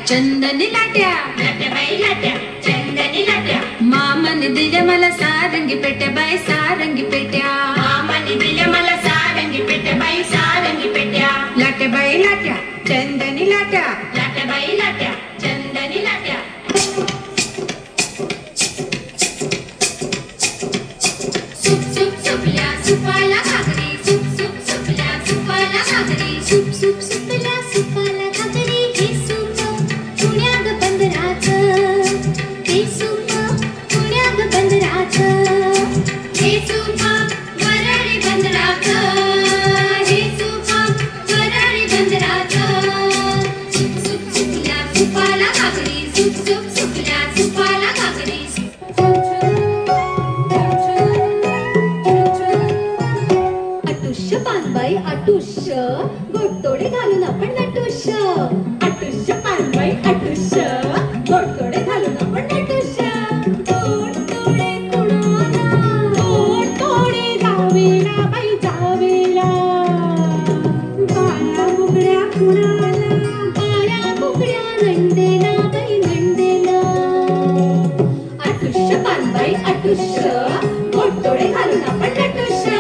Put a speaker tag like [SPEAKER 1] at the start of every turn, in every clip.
[SPEAKER 1] चंदनी लाट्या लाट्याबाई लाट्या चंदनी लाट्या मामाने दिल्या मला सारंगी पेट्या बाई सारंगी पेट्या मामाने दिल्या मला सारंगी पेट्या बाई सारंगी पेट्या लाट्याबाई लाट्या चंदनी लाट्या लाट्याबाई लाट्या चंदनी लाट्या सुप सुप सुपल्या सुपाला घागरी सुप सुप सुपल्या सुपाला घागरी सुप सुप सुपल्या सुपाला घागरी गोडतोडे घालून आपण नटुष्य अटुष्य पानबाई अटुष्य गोडतोडे घालून आपण नटुष्य गोडतोडे कुणाला गोडतोडे जावेला बाई जावेला बाळा बुगड्या कुणाला बाळा बुगड्या नंदेला बाई नंदेला अटुष्य पानबाई अटुष्य गोडतोडे घालून आपण नटुष्य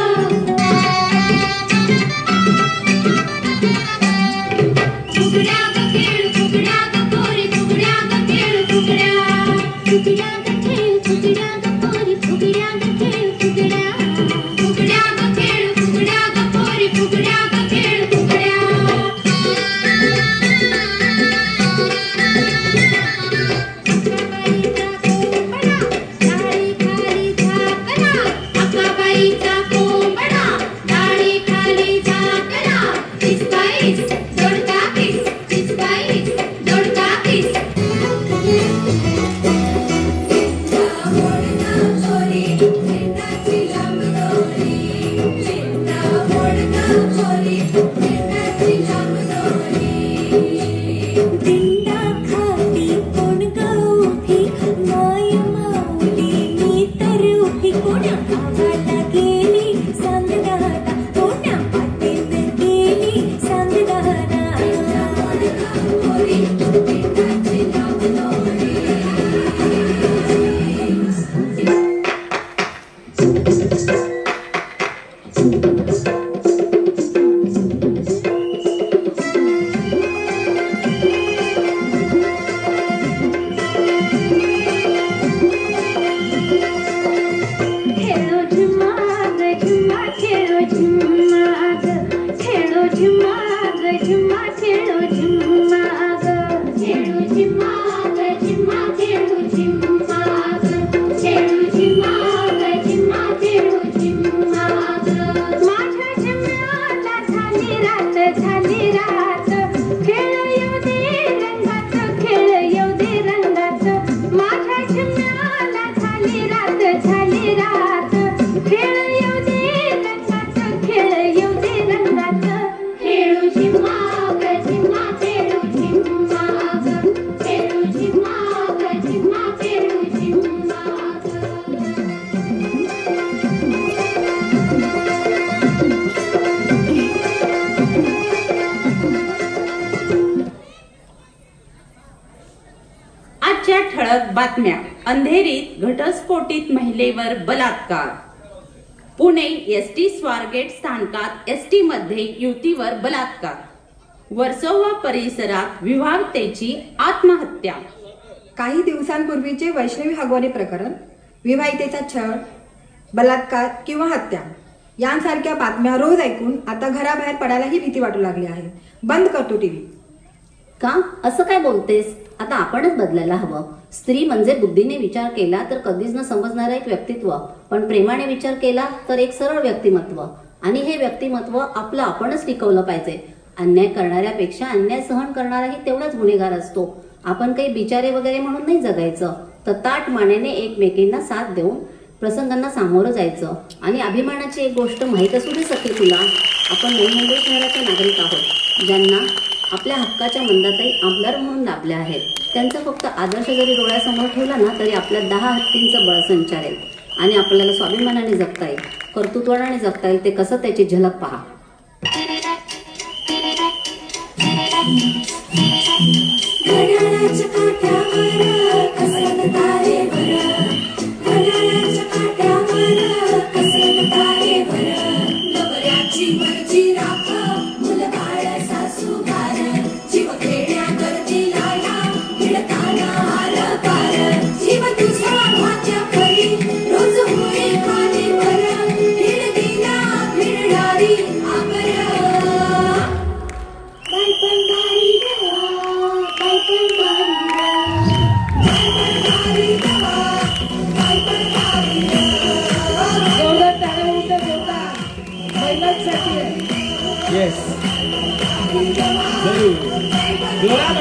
[SPEAKER 2] ठळक बातम्या. अंधेरीत घटस्फोटीत महिलेवर बलात्कार. पुणे एसटी स्वारगेट स्थानकात एसटी मध्ये युवतीवर बलात्कार. वर्सोवा परिसरात विवाहितेची आत्महत्या.
[SPEAKER 3] काही दिवसांपूर्वीचे वैष्णवी हगवणे प्रकरण, विवाहितेचा छळ, बलात्कार किंवा हत्या यांसारख्या बातम्या रोज ऐकून आता घराबाहेर पडायलाही भीती वाटू लागली आहे. बंद करतो टीव्ही.
[SPEAKER 4] का असं काय बोलतेस? आता आपणच बदलायला हवं. स्त्री म्हणजे बुद्धीने विचार केला तर कधीच न समजणारं एक व्यक्तित्व, पण प्रेमाने विचार केला तर एक सरळ व्यक्तिमत्व. आणि हे व्यक्तिमत्व आपलं आपणच टिकवलं पाहिजे. अन्याय करणाऱ्यापेक्षा अन्याय सहन करणाराही तेवढाच गुन्हेगार असतो. आपण काही बिचारे वगैरे म्हणून नाही जगायचं, तर ताठ मानेने एकमेकींना साथ देऊन प्रसंगांना सामोरं जायचं. आणि अभिमानाची एक गोष्ट माहीत असू दे सखी तुला, आपण नवी मुंबई शहराचे नागरिक आहोत, ज्यांना आपल्या हक्काच्या मंदाताई आमदार म्हणून लाभल्या आहेत. त्यांचा फक्त आदर्श जरी डोळ्यासमोर ठेवला ना तरी आपल्या 10 हत्तींचं बळ संचारेल आणि आपल्याला स्वाभिमानाने जगता येईल, कर्तृत्वाने जगता येईल. ते कसं, त्याची झलक पहा.
[SPEAKER 5] Yes. Jorat